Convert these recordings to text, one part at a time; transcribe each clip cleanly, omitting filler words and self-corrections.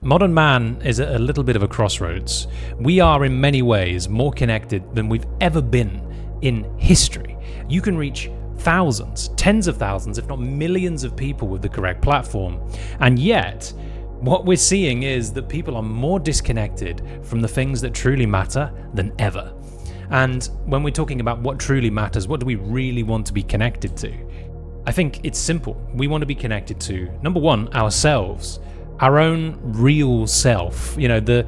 Modern man is at a little bit of a crossroads. We are in many ways more connected than we've ever been in history. You can reach thousands, tens of thousands, if not millions of people with the correct platform. And yet, what we're seeing is that people are more disconnected from the things that truly matter than ever. And when we're talking about what truly matters, what do we really want to be connected to? I think it's simple. We want to be connected to, number one, ourselves. Our own real self, the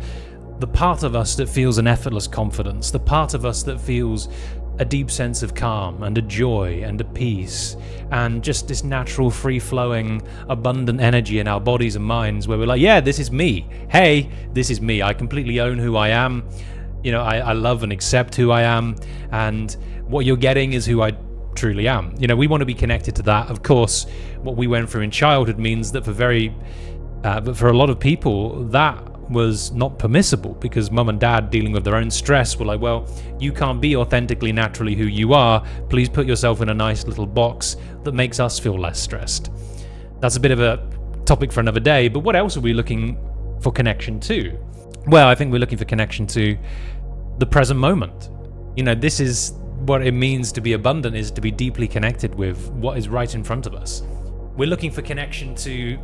part of us that feels an effortless confidence, the part of us that feels a deep sense of calm and a joy and a peace and just this natural, free-flowing, abundant energy in our bodies and minds where we're like, yeah, this is me. Hey, this is me. I completely own who I am. I love and accept who I am, and what you're getting is who I truly am. We want to be connected to that. Of course, what we went through in childhood means that but for a lot of people, that was not permissible because mum and dad dealing with their own stress were like, well, you can't be authentically, naturally who you are. Please put yourself in a nice little box that makes us feel less stressed. That's a bit of a topic for another day, but what else are we looking for connection to? Well, I think we're looking for connection to the present moment. This is what it means to be abundant, is to be deeply connected with what is right in front of us. We're looking for connection to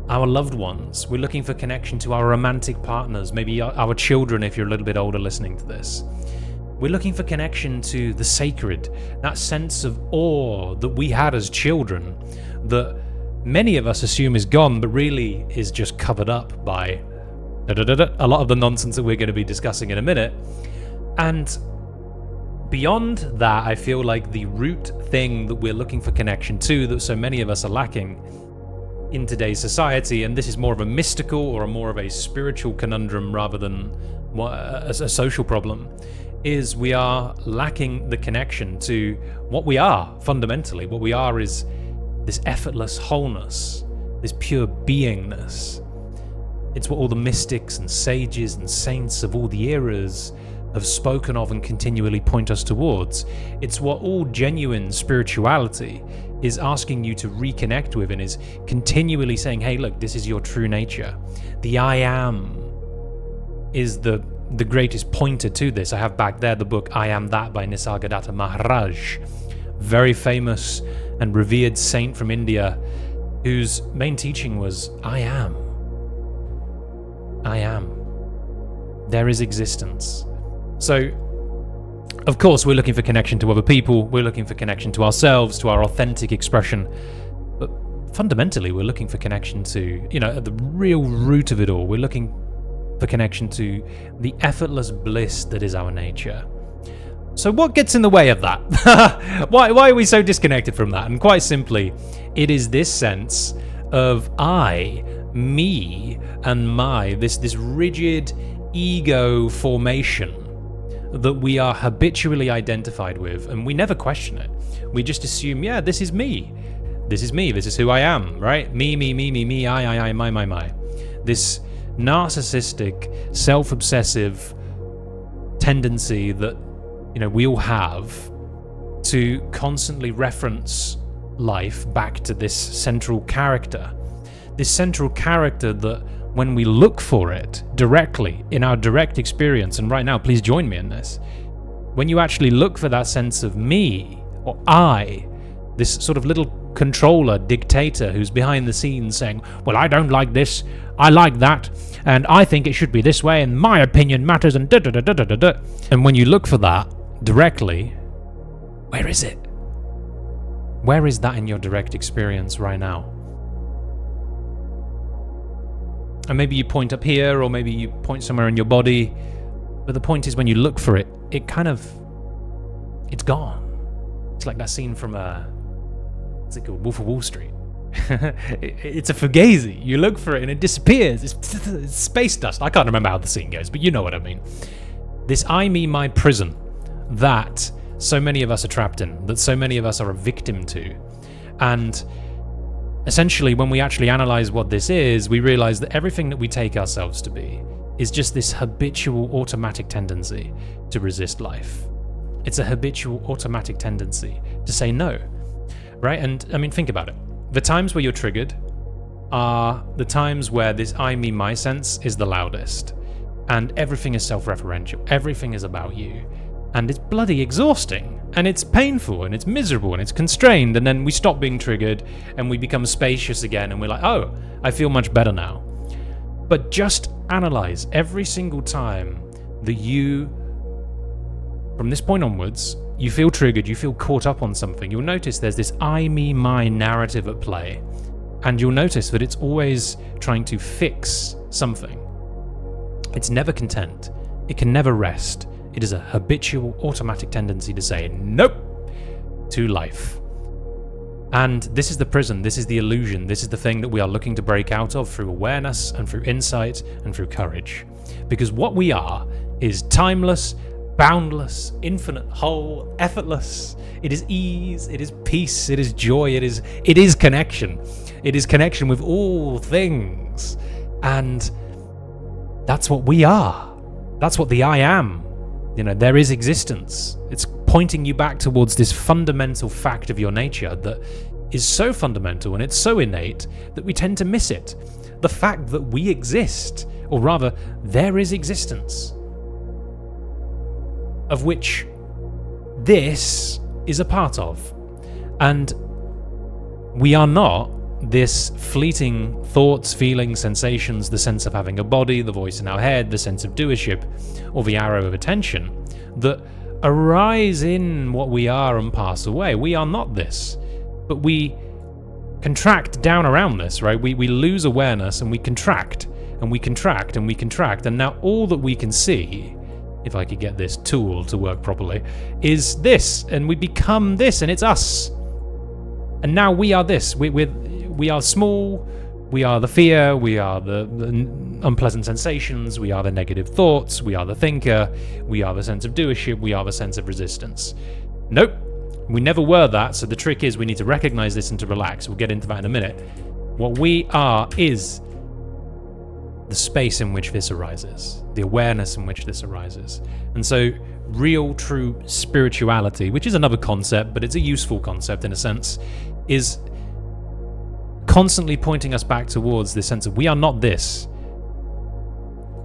our loved ones. We're looking for connection to our romantic partners, maybe our children if you're a little bit older listening to this. We're looking for connection to the sacred, that sense of awe that we had as children that many of us assume is gone, but really is just covered up by a lot of the nonsense that we're going to be discussing in a minute. And beyond that, I feel like the root thing that we're looking for connection to, that so many of us are lacking in today's society, and this is more of a mystical or more of a spiritual conundrum rather than a social problem, is we are lacking the connection to what we are fundamentally. What we are is this effortless wholeness, this pure beingness. It's what all the mystics and sages and saints of all the eras have spoken of and continually point us towards. It's what all genuine spirituality is asking you to reconnect with, and is continually saying, hey, look, this is your true nature. The I am is the greatest pointer to this. I have back there the book I Am That by Nisargadatta Maharaj, very famous and revered saint from India, whose main teaching was I am. I am. There is existence. So, of course, we're looking for connection to other people, we're looking for connection to ourselves, to our authentic expression, but fundamentally we're looking for connection to, at the real root of it all, we're looking for connection to the effortless bliss that is our nature. So what gets in the way of that? Why are we so disconnected from that? And quite simply, it is this sense of I, me, and my, this rigid ego formation that we are habitually identified with, and we never question it. We just assume, yeah, this is me. This is me. This is who I am, right? Me, I, my. This narcissistic, self-obsessive tendency that, we all have to constantly reference life back to this central character. This central character that when we look for it directly in our direct experience, and right now, please join me in this, when you actually look for that sense of me or I, this sort of little controller, dictator who's behind the scenes saying, well, I don't like this, I like that, and I think it should be this way, and my opinion matters, and da-da-da-da-da-da. And when you look for that directly, where is it? Where is that in your direct experience right now? And maybe you point up here, or maybe you point somewhere in your body. But the point is, when you look for it, it's gone. It's like that scene from what's it called? Wolf of Wall Street. It's a fugazi. You look for it and it disappears. It's space dust. I can't remember how the scene goes, but you know what I mean. This I, me, my prison that so many of us are trapped in, that so many of us are a victim to. And essentially, when we actually analyze what this is, we realize that everything that we take ourselves to be is just this habitual automatic tendency to resist life. It's a habitual automatic tendency to say no, right? And I mean, think about it. The times where you're triggered, are the times where this I, me, my sense is the loudest. And everything is self-referential. Everything is about you. And it's bloody exhausting. And it's painful, and it's miserable, and it's constrained. And then we stop being triggered, and we become spacious again, and we're like, oh, I feel much better now. But just analyze every single time that you, from this point onwards, you feel triggered, you feel caught up on something, you'll notice there's this I, me, my narrative at play. And you'll notice that it's always trying to fix something. It's never content. It can never rest. It is a habitual, automatic tendency to say nope to life. And this is the prison, this is the illusion, this is the thing that we are looking to break out of through awareness and through insight and through courage. Because what we are is timeless, boundless, infinite, whole, effortless. It is ease, it is peace, it is joy, it is connection. It is connection with all things. And that's what we are. That's what the I am. There is existence. It's pointing you back towards this fundamental fact of your nature that is so fundamental and it's so innate that we tend to miss it. The fact that we exist, or rather, there is existence, of which this is a part of. And we are not this fleeting thoughts, feelings, sensations, the sense of having a body, the voice in our head, the sense of doership, or the arrow of attention that arise in what we are and pass away. We are not this, but we contract down around this, right? We lose awareness and we contract and we contract and we contract, and now all that we can see, if I could get this tool to work properly, is this, and we become this, and it's us. And now we are this. We are small, we are the fear, we are the unpleasant sensations, we are the negative thoughts, we are the thinker, we are the sense of doership, we are the sense of resistance. Nope, we never were that, so the trick is we need to recognize this and to relax. We'll get into that in a minute. What we are is the space in which this arises, the awareness in which this arises. And so real, true spirituality, which is another concept, but it's a useful concept in a sense, is constantly pointing us back towards this sense of we are not this.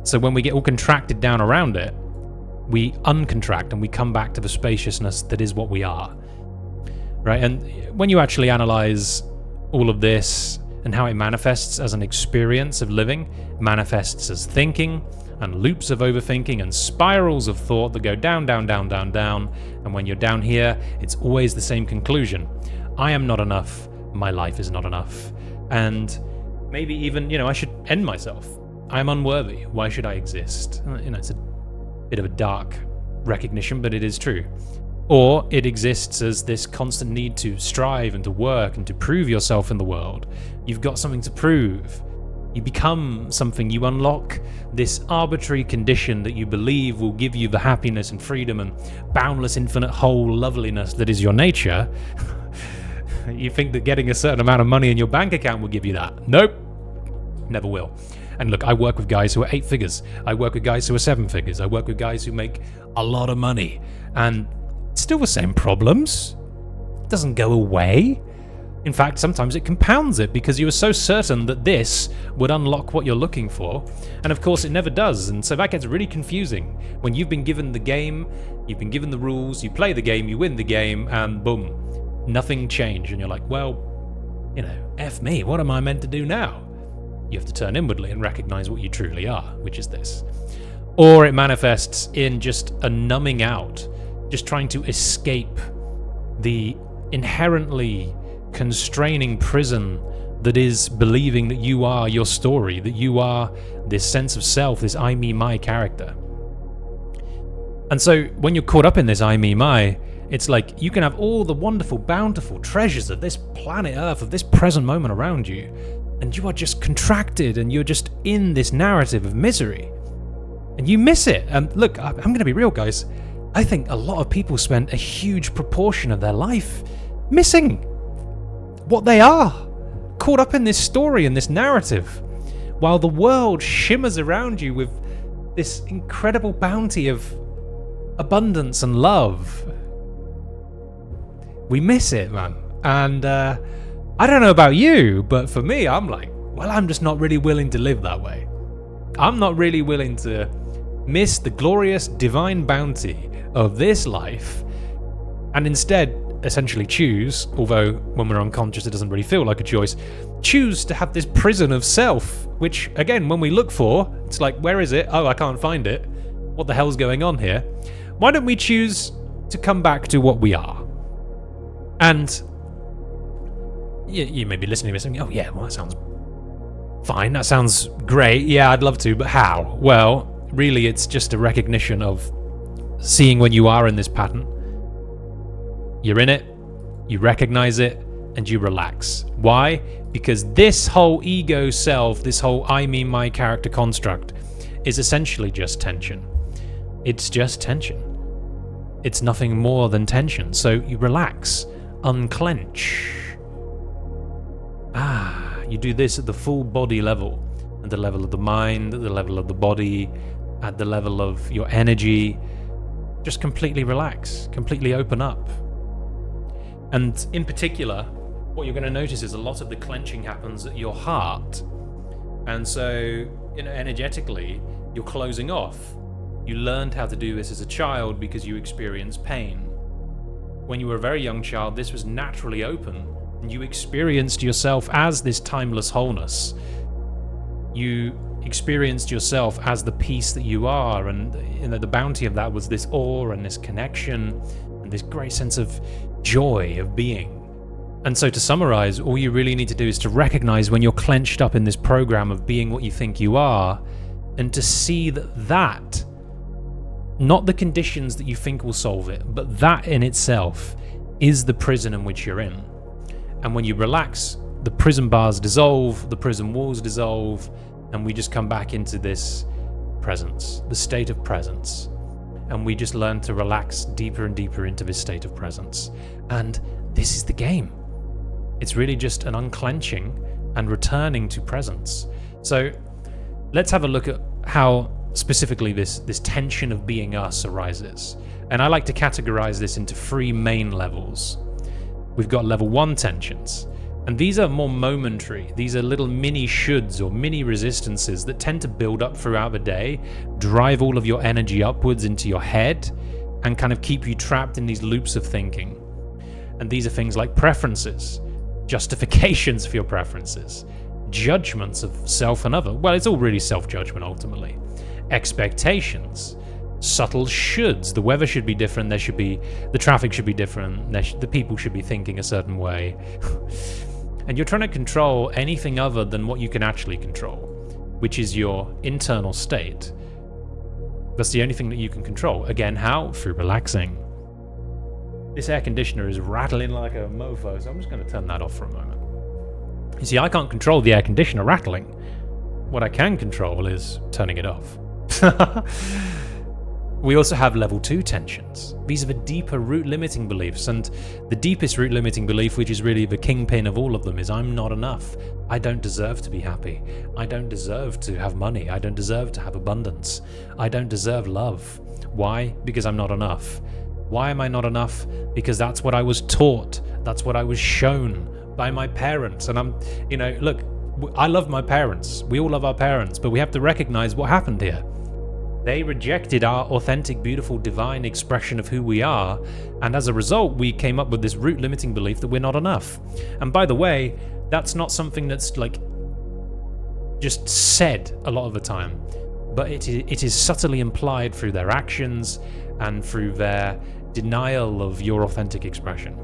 So when we get all contracted down around it, we uncontract and we come back to the spaciousness that is what we are. Right? And when you actually analyze all of this and how it manifests as an experience of living, manifests as thinking and loops of overthinking and spirals of thought that go down, down, down, down, down. And when you're down here, it's always the same conclusion. I am not enough. My life is not enough. And maybe even, I should end myself. I'm unworthy. Why should I exist? It's a bit of a dark recognition, but it is true. Or it exists as this constant need to strive and to work and to prove yourself in the world. You've got something to prove. You become something. You unlock this arbitrary condition that you believe will give you the happiness and freedom and boundless, infinite, whole loveliness that is your nature. You think that getting a certain amount of money in your bank account will give you that. Nope. Never will. And look, I work with guys who are 8 figures. I work with guys who are 7 figures. I work with guys who make a lot of money. And it's still the same problems. It doesn't go away. In fact, sometimes it compounds it because you are so certain that this would unlock what you're looking for. And of course, it never does. And so that gets really confusing. When you've been given the game, you've been given the rules, you play the game, you win the game, and boom. Nothing changed, and you're like, well, F me, what am I meant to do now? You have to turn inwardly and recognize what you truly are, which is this. Or it manifests in just a numbing out, just trying to escape the inherently constraining prison that is believing that you are your story, that you are this sense of self, this I, me, my character. And so when you're caught up in this I, me, my, it's like you can have all the wonderful, bountiful treasures of this planet Earth, of this present moment around you, and you are just contracted and you're just in this narrative of misery. And you miss it. And look, I'm going to be real, guys. I think a lot of people spend a huge proportion of their life missing what they are, caught up in this story and this narrative, while the world shimmers around you with this incredible bounty of abundance and love. We miss it, man. And I don't know about you, but for me, I'm like, Well, I'm just not really willing to live that way. I'm not really willing to miss the glorious divine bounty of this life and instead essentially choose, although when we're unconscious it doesn't really feel like a choice, choose to have this prison of self, which again, when we look for, it's like, where is it? Oh, I can't find it. What the hell's going on here? Why don't we choose to come back to what we are? And you may be listening to me saying, oh yeah, well that sounds fine, that sounds great, yeah, I'd love to, but how? Well, really it's just a recognition of seeing when you are in this pattern. You're in it, you recognize it, and you relax. Why? Because this whole ego self, this whole I, me, my character construct is essentially just tension. It's just tension. It's nothing more than tension. So you relax, unclench. You do this at the full body level, at the level of the mind, at the level of the body, at the level of your energy. Just completely relax, completely open up. And in particular, what you're going to notice is a lot of the clenching happens at your heart. And so, energetically, you're closing off. You learned how to do this as a child because you experienced pain. When you were a very young child, this was naturally open, and you experienced yourself as this timeless wholeness. You experienced yourself as the peace that you are, and the bounty of that was this awe and this connection and this great sense of joy of being. And so to summarize, all you really need to do is to recognize when you're clenched up in this program of being what you think you are, and to see that not the conditions that you think will solve it, but that in itself is the prison in which you're in. And when you relax, the prison bars dissolve, the prison walls dissolve, and we just come back into this presence, the state of presence. And we just learn to relax deeper and deeper into this state of presence. And this is the game. It's really just an unclenching and returning to presence. So let's have a look at how specifically this tension of being us arises. And I like to categorize this into 3 main levels. We've got level 1 tensions. And these are more momentary. These are little mini shoulds or mini resistances that tend to build up throughout the day, drive all of your energy upwards into your head, and kind of keep you trapped in these loops of thinking. And these are things like preferences, justifications for your preferences, judgments of self and other. Well, it's all really self-judgment ultimately. Expectations, subtle shoulds. The weather should be different. The traffic should be different. The people should be thinking a certain way. And you're trying to control anything other than what you can actually control, which is your internal state. That's the only thing that you can control. Again, how? Through relaxing. This air conditioner is rattling like a mofo, so I'm just going to turn that off for a moment. You see, I can't control the air conditioner rattling. What I can control is turning it off. We also have level 2 tensions. These are the deeper root limiting beliefs, and the deepest root limiting belief, which is really the kingpin of all of them, is I'm not enough. I don't deserve to be happy. I don't deserve to have money. I don't deserve to have abundance. I don't deserve love. Why? Because I'm not enough. Why am I not enough? Because that's what I was taught. That's what I was shown by my parents. And look, I love my parents. We all love our parents, but we have to recognize what happened here. They rejected our authentic, beautiful, divine expression of who we are, and as a result, we came up with this root limiting belief that we're not enough. And by the way, that's not something that's just said a lot of the time, but it is subtly implied through their actions and through their denial of your authentic expression.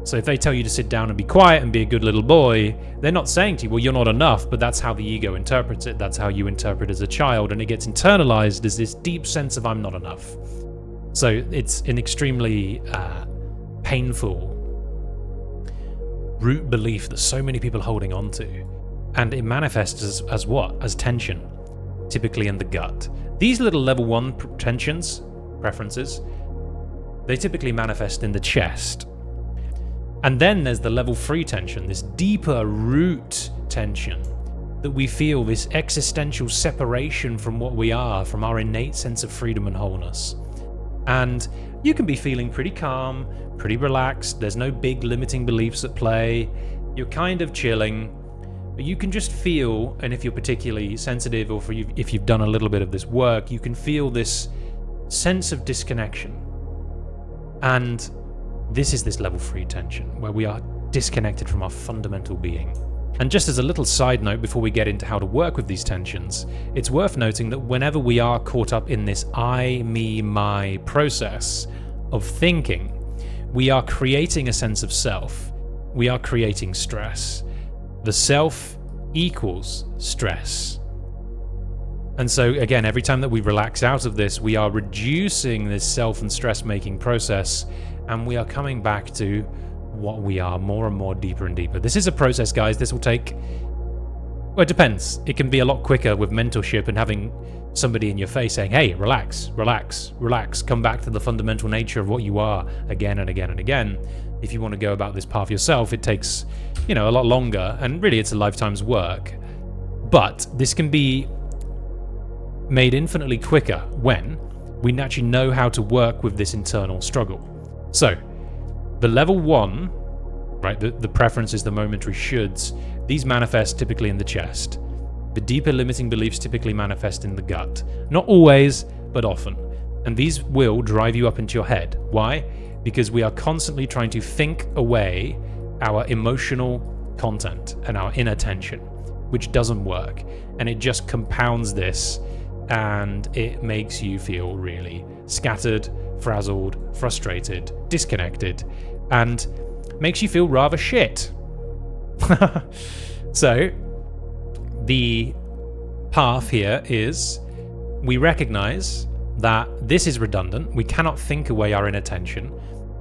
So if they tell you to sit down and be quiet and be a good little boy, they're not saying to you, well, you're not enough, but that's how the ego interprets it. That's how you interpret as a child, and it gets internalized as this deep sense of I'm not enough. So it's an extremely painful root belief that so many people are holding on to. And it manifests as what? As tension, typically in the gut. These little level 1 tensions, preferences, they typically manifest in the chest. And then there's the level 3 tension, this deeper root tension that we feel, this existential separation from what we are, from our innate sense of freedom and wholeness. And you can be feeling pretty calm, pretty relaxed, there's no big limiting beliefs at play, you're kind of chilling, But you can just feel, and if you're particularly sensitive or if you've done a little bit of this work, you can feel this sense of disconnection. And this is this level 3 tension, where we are disconnected from our fundamental being. And just as a little side note before we get into how to work with these tensions, it's worth noting that whenever we are caught up in this I, me, my process of thinking, we are creating a sense of self. We are creating stress. The self equals stress. And so again, every time that we relax out of this, we are reducing this self and stress making process, and we are coming back to what we are more and more, deeper and deeper. This is a process, guys. This will take, well, it depends. It can be a lot quicker with mentorship and having somebody in your face saying, hey, relax, relax, relax, come back to the fundamental nature of what you are again and again and again. If you want to go about this path yourself, it takes, a lot longer, and really it's a lifetime's work. But this can be made infinitely quicker when we actually know how to work with this internal struggle. So, the level 1, right, the preferences, the momentary shoulds, these manifest typically in the chest. The deeper limiting beliefs typically manifest in the gut. Not always, but often. And these will drive you up into your head. Why? Because we are constantly trying to think away our emotional content and our inner tension, which doesn't work. And it just compounds this, and it makes you feel really scattered, frazzled, frustrated, disconnected, and makes you feel rather shit. So, the path here is we recognize that this is redundant. We cannot think away our inner tension.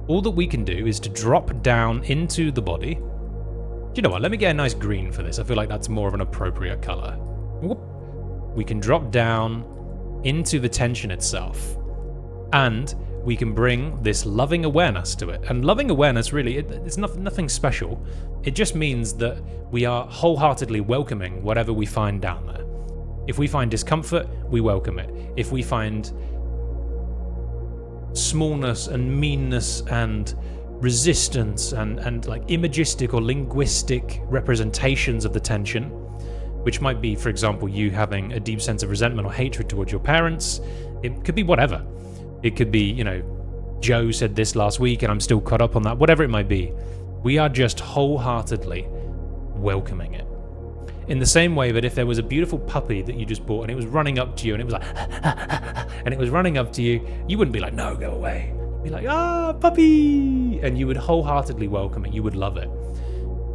All that we can do is to drop down into the body. Do you know what? Let me get a nice green for this. I feel like that's more of an appropriate color. Whoop. We can drop down into the tension itself, and we can bring this loving awareness to it. And loving awareness, really, it's nothing special. It just means that we are wholeheartedly welcoming whatever we find down there. If we find discomfort, we welcome it. If we find smallness and meanness and resistance and like imagistic or linguistic representations of the tension, which might be, for example, you having a deep sense of resentment or hatred towards your parents, it could be whatever. It could be, Joe said this last week and I'm still caught up on that, whatever it might be. We are just wholeheartedly welcoming it. In the same way that if there was a beautiful puppy that you just bought and it was running up to you and it was like, and it was running up to you, you wouldn't be like, no, go away. You'd be like, puppy! And you would wholeheartedly welcome it. You would love it.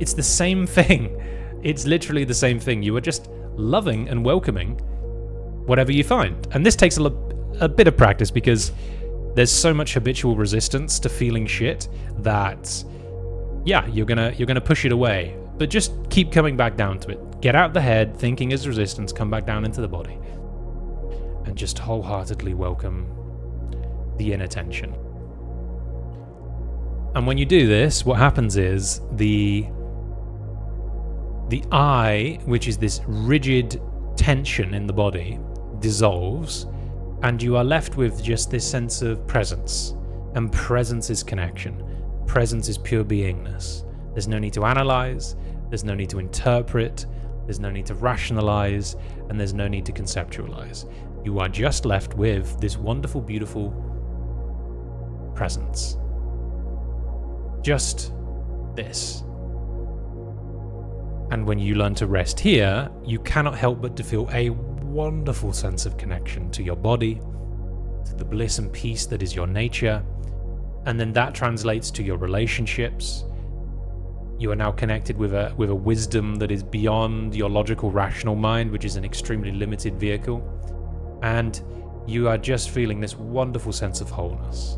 It's the same thing. It's literally the same thing. You are just loving and welcoming whatever you find. And this takes a bit of practice because there's so much habitual resistance to feeling shit that, yeah, you're gonna push it away. But just keep coming back down to it. Get out the head, thinking is resistance, come back down into the body. And just wholeheartedly welcome the inner tension. And when you do this, what happens is the I, which is this rigid tension in the body, dissolves, and you are left with just this sense of presence. And presence is connection. Presence is pure beingness. There's no need to analyze, there's no need to interpret, there's no need to rationalize, and there's no need to conceptualize. You are just left with this wonderful, beautiful presence. Just this. And when you learn to rest here, you cannot help but to feel a wonderful sense of connection to your body, to the bliss and peace that is your nature, and then that translates to your relationships. You are now connected with a wisdom that is beyond your logical, rational mind, which is an extremely limited vehicle, and you are just feeling this wonderful sense of wholeness.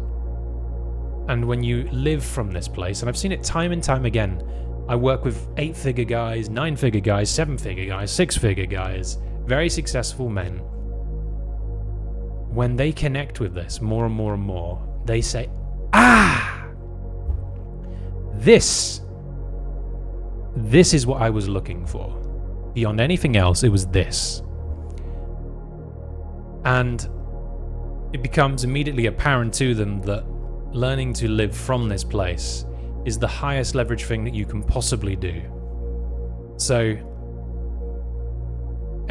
And when you live from this place, and I've seen it time and time again, I work with 8-figure guys, 9-figure guys, 7-figure guys, 6-figure guys, very successful men. When they connect with this more and more and more, they say, this is what I was looking for. Beyond anything else, it was this. And it becomes immediately apparent to them that learning to live from this place is the highest leverage thing that you can possibly do. So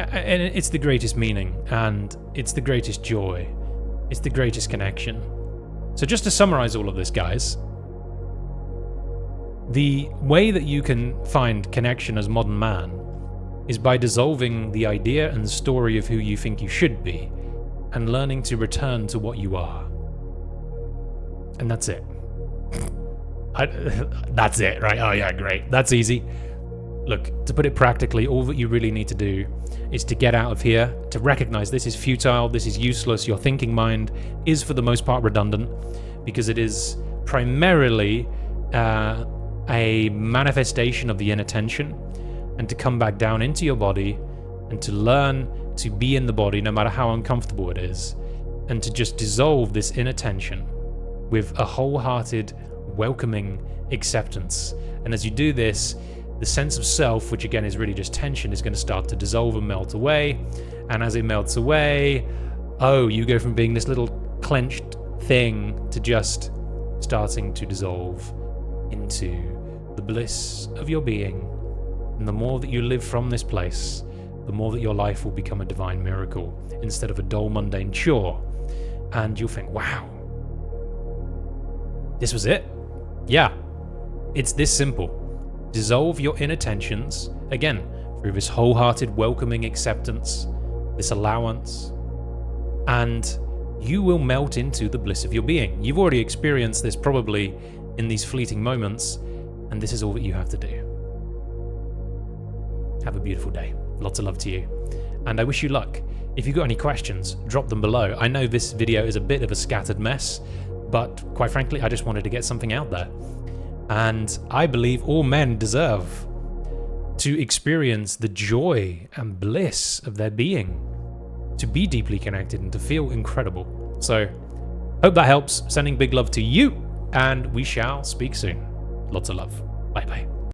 And it's the greatest meaning, and it's the greatest joy. It's the greatest connection. So just to summarize all of this, guys, the way that you can find connection as modern man is by dissolving the idea and story of who you think you should be and learning to return to what you are. And that's it. That's it, right? Oh yeah, great. That's easy. Look, to put it practically, all that you really need to do is to get out of here, to recognize this is futile, this is useless, your thinking mind is for the most part redundant, because it is primarily a manifestation of the inattention, and to come back down into your body and to learn to be in the body no matter how uncomfortable it is, and to just dissolve this inattention with a wholehearted, welcoming acceptance. And as you do this, the sense of self, which again is really just tension, is going to start to dissolve and melt away. And as it melts away, oh, you go from being this little clenched thing to just starting to dissolve into the bliss of your being. And the more that you live from this place, the more that your life will become a divine miracle instead of a dull, mundane chore. And you'll think, wow, this was it? Yeah, it's this simple. Dissolve your inattentions, again, through this wholehearted, welcoming acceptance, this allowance, and you will melt into the bliss of your being. You've already experienced this probably in these fleeting moments, and this is all that you have to do. Have a beautiful day. Lots of love to you. And I wish you luck. If you've got any questions, drop them below. I know this video is a bit of a scattered mess, but quite frankly, I just wanted to get something out there. And I believe all men deserve to experience the joy and bliss of their being, to be deeply connected and to feel incredible. So, hope that helps. Sending big love to you, and we shall speak soon. Lots of love. Bye-bye.